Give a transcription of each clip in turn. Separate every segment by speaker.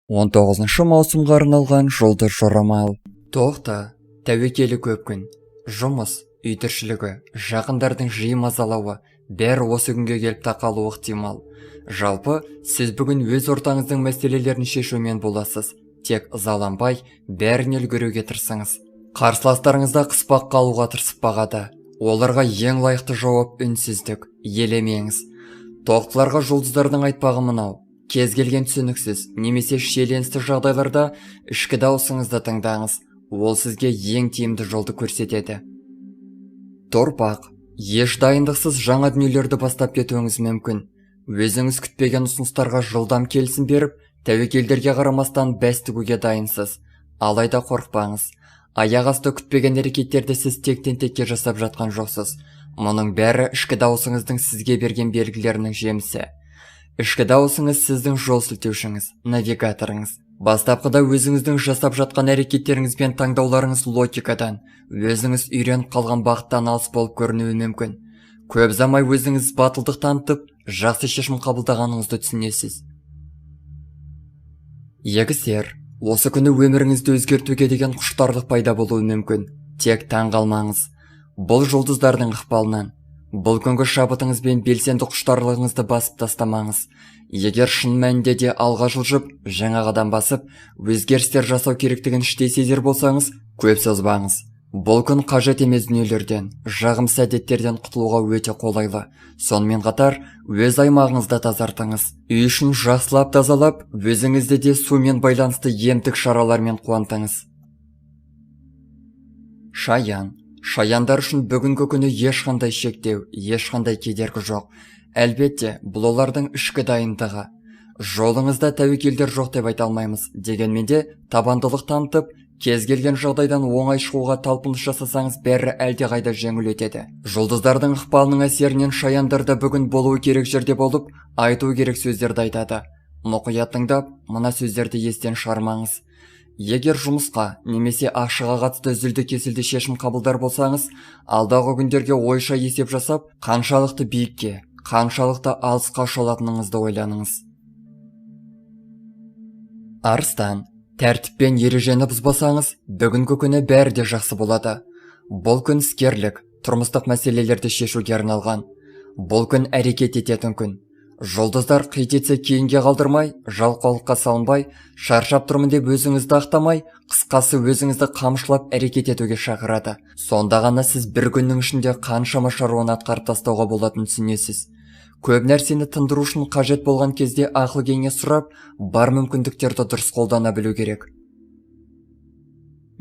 Speaker 1: 19 маусымға арналған жұлдыз жорамал. Тоқта, тәуекелі көп күн. Жұмыс, үй тіршілігі, жақындардың жиі мазалауы, бәрі осы күнге келіп тақалуы ықтимал. Жалпы, сіз бүгін өз ортаңыздың мәселелерін шешумен боласыз. Тек ызаланбай, бәрін үлгеруге тырысыңыз. Қарсыластарыңызда қыспақ қалуға тырысып бағады. Оларға ең лайықты жауап үнсіздік, елемеңіз. Тоқтыларға жұлдыздардың айтпағы мынау. Кез келген түсініксіз, немесе шиеленісті жағдайларда ішкі даусыңызды тыңдаңыз. Ол сізге ең тиімді жолды көрсетеді. Торпақ, еш дайындықсыз жаңа дүниелерді бастап кетуіңіз мүмкін. Өзіңіз күтпеген ұсыныстарға жылдам келісім беріп, тәуекелдерге қарамастан бәс тігуге дайынсыз. Алайда қорықпаңыз. Аяқ асты күтпеген әрекеттерді сіз тектен-текке жасап жатқан жоқсыз. Мұның бәрі ішкі даусыңыздың сізге берген белгілерінің жемісі. Ішкі даусыңыз сіздің жол сілтеушіңіз, навигаторыңыз. Бастапқыда өзіңіздің жасап жатқан әрекеттеріңіз бен таңдауларыңыз логикадан, өзіңіз үйреніп қалған бағыттан алыс болып көрінуі мүмкін. Көп ұзамай өзіңіз батылдық танытып, жақсы шешім қабылдағаныңызды түсінесіз. Егіздер, осы күні өміріңізді өзгертуге деген құштарлық пайда болуы мүмкін. Тек таң қалмаңыз. Бұл жұлдыздардың ықпалынан. Бұл күнгі шабытыңыз бен белсенді құштарлығыңызды басып тастамаңыз. Егер шын мәнінде де алға жылжып, жаңа қадам басып, өзгерістер жасау керектігін іштей сезер болсаңыз, көп созбаңыз. Бұл күн қажет емес дүниелерден, жағымсыз әдеттерден құтылуға өте қолайлы. Сонымен қатар, өз аймағыңызды тазартыңыз. Үй ішін жақсылап тазалап, өзіңізді де сумен байланысты емдік шаралармен қуантыңыз. Шаян. Шаяндар үшін бүгінгі күні ешқандай шектеу, ешқандай кедергі жоқ. Әлбетте, бұл олардың ішкі дайындығы. Жолыңызда тәуекелдер жоқ деп айта алмаймыз. Дегенмен де табандылық танытып, кез келген жағдайдан оңай шығуға талпыныс жасасаңыз, бәрі әлдеқайда жеңіл өтеді. Жұлдыздардың ықпалының әсерінен шаяндарда бүгін болуы керек жерде болып, айту керек сөздерді айтады. Мұқият тыңдап, мына сөздерді естен шығармаңыз. Егер жұмысқа немесе ақшаға қатысты үзілді-кесілді шешім қабылдар болсаңыз, алдағы күндерге ойша есеп жасап, қаншалықты биікке, қаншалықты алысқа ұшалатыныңызды ойланыңыз. Арыстан, тәртіппен ережені бұзбасаңыз, бүгінгі күні бәрі де жақсы болады. Бұл күн іскерлік, тұрмыстық мәселелерді шешуге арналған. Бұл күн әрекет ететін күн. Жұлдыздар қит етсе кейінге қалдырмай, жалқаулыққа салынбай, шаршап тұрмын деп өзіңізді ақтамай, қысқасы өзіңізді қамшылап әрекет етуге шақырады. Сонда ғана сіз бір күннің ішінде қаншама шаруаны атқарып тастауға болатынын түсінесіз. Көп нәрсені тындыру үшін қажет болған кезде ақыл кеңес сұрап, бар мүмкіндіктерді дұрыс қолдана білу керек.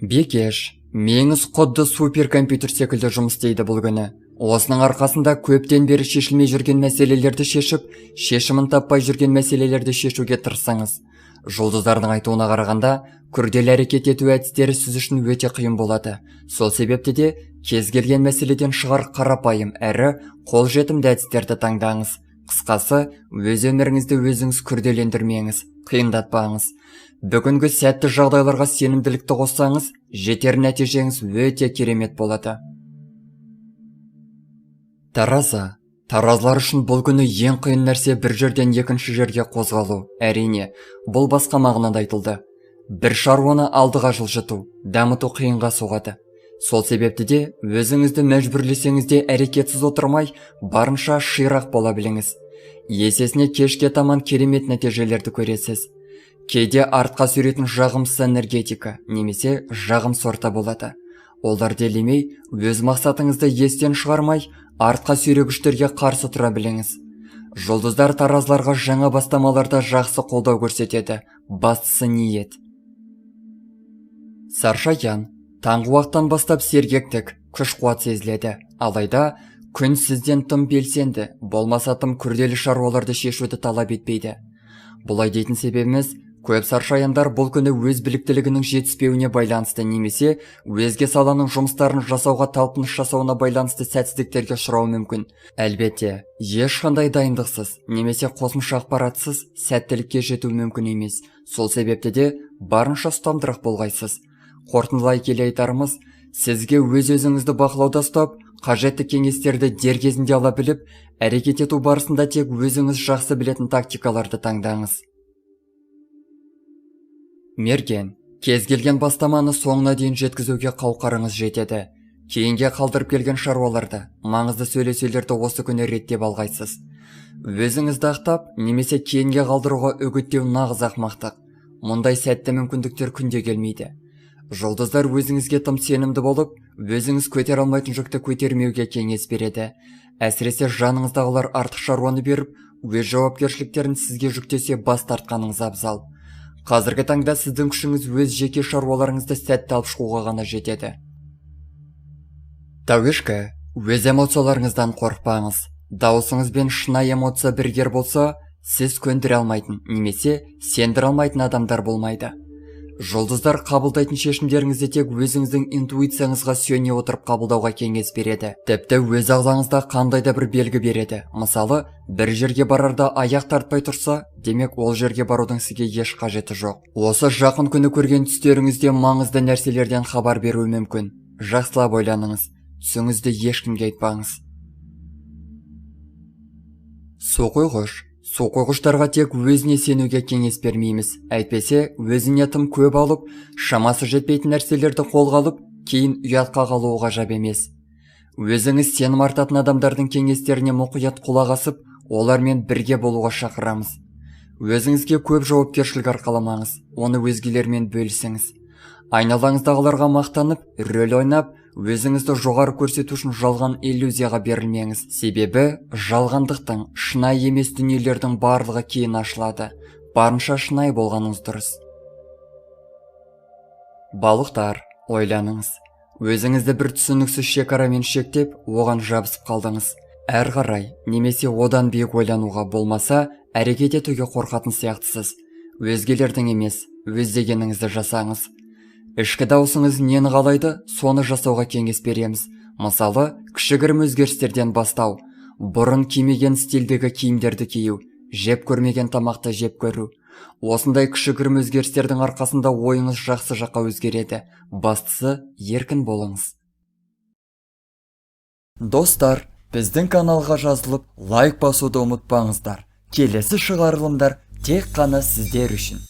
Speaker 1: Бекеш, миыңыз құдды суперкомпьютер секілді жұмыс істейді бұл күні. Осының арқасында көптен бері шешілмей жүрген мәселелерді шешіп, шешімін таппай жүрген мәселелерді шешуге тырысыңыз. Жұлдыздардың айтуына қарағанда, күрделі әрекет ету әдістері сіз үшін өте қиын болады. Сол себепті де кез келген мәселеден шығар қарапайым әрі қолжетімді әдістерді таңдаңыз. Қысқасы, өз өміріңізді өзіңіз күрделендірмеңіз, қиындатпаңыз. Бүгінгі сәтті жағдайларға сенімділікті қоссаңыз, жетер нәтижеңіз өте керемет болады. Тараза. Таразылар үшін бұл күні ең қиын нәрсе бір жерден екінші жерге қозғалу. Әрине, бұл басқа мағынада айтылды. Бір шаруаны алдыға жылжыту, дамыту қиынға соғады. Сол себепті де өзіңізді мәжбүрлесеңіз де әрекетсіз отырмай, барынша ширақ бола біліңіз. Есесіне кешке таман керемет нәтижелерді көресіз. Кейде артқа сүйретін жағымсыз энергетика, немесе жағым сорта болады. Олар делемей, өз мақсатыңызды естен шығармай, артқа сүйрегіштерге қарсы тұра біліңіз. Жұлдыздар таразыларға жаңа бастамаларда жақсы қолдау көрсетеді, бастысы ниет. Саршаян, таңғы уақыттан бастап сергектік, күш-қуат сезіледі. Алайда, күн сізден тым белсенді, болмаса тым күрделі шаруаларды шешуді талап етпейді. Бұлай дейтін себебіміз, көп саршаяндар бұл күні өз біліктілігінің жетіспеуіне байланысты немесе өзге саланың жұмыстарын жасауға талпыныс жасауына байланысты сәтсіздіктерге ұшырауы мүмкін. Әлбетте, ешқандай дайындықсыз немесе қосымша ақпаратсыз сәттілікке жету мүмкін емес. Сол себепті де барынша ұстамдырақ болғайсыз. Қорытындылай келе айтарымыз, сізге өз-өзіңізді бақылауда ұстап, қажетті кеңестерді дер кезінде ала біліп, әрекет ету барысында тек өзіңіз жақсы білетін тактикаларды таңдаңыз. Мерген, кез келген бастаманы соңына дейін жеткізуге қауқарыңыз жетеді. Кейінге қалдырып келген шаруаларды, маңызды сөйлесулерді осы күні реттеп алғайсыз. Өзіңізді ақтап, немесе кейінге қалдыруға үгіттеу нағыз ақымақтық. Мұндай сәтті мүмкіндіктер күнде келмейді. Жұлдыздар өзіңізге тым сенімді болып, өзіңіз көтер алмайтын жүкті көтермеуге кеңес береді. Әсіресе жаныңыздағылар артық шаруаны беріп, өз жауапкершіліктерін сізге жүктесе бас тартқаныңыз абзал. Қазіргі таңда сіздің күшіңіз өз жеке шаруаларыңызды сәтті алып шығуға ғана жетеді. Тәуешкі, өз эмоцияларыңыздан қорықпаңыз. Дауысыңыз бен шынайы эмоция біргер болса, сіз көндіре алмайтын, немесе сендіре алмайтын адамдар болмайды. Жұлдыздар қабылдайтын шешімдеріңізді тек өзіңіздің интуицияңызға сүйене отырып қабылдауға кеңес береді. Тіпті өз ағзаңызда қандай да бір белгі береді. Мысалы, бір жерге барарда аяқ тартпай тұрса, демек ол жерге барудың сізге еш қажеті жоқ. Осы жақын күні көрген түстеріңізде маңызды нәрселерден хабар беруі мүмкін. Жақсылап ойланыңыз, түсіңізді ешкімге айтпаңыз. Су қойғыштарға тек өзіне сенуге кеңес бермейміз. Әйтпесе, өзіне тым көп алып, шамасы жетпейтін нәрселерді қолға алып, кейін ұятқа қалуы ғажап емес. Өзіңіз сенім артатын адамдардың кеңестеріне мұқият құлақ асып, олармен бірге болуға шақырамыз. Өзіңізге көп жауапкершілік арқаламаңыз, оны өзгелермен бөлісіңіз. Айналаңыздағыларға мақтанып, рөл ойнап, өзіңізді жоғары көрсету үшін жалған иллюзияға берілмеңіз. Себебі, жалғандықтың, шынайы емес дүниелердің барлығы кейін ашылады. Барынша шынайы болғаныңыз дұрыс. Балықтар, ойланыңыз. Өзіңізді бір түсініксіз шекарамен шектеп, оған жабысып қалдыңыз. Әр қарай, немесе одан биік ойлануға болмаса, әрекет етуге қорқатын сияқтысыз. Өзгелердің емес, өз дегеніңізді жасаңыз. Ішкі даусыңыз нені қалайды, соны жасауға кеңес береміз. Мысалы, кішігірім өзгерістерден бастау, бұрын кимеген стильдегі киімдерді кию, жеп көрмеген тамақты жеп көру. Осындай кішігірім өзгерістердің арқасында ойыңыз жақсы жаққа өзгереді. Бастысы, еркін болыңыз. Достар, біздің каналға жазылып, лайк басуды ұмытпаңыздар. Келесі шығарылымдар тек қана сіздер үшін.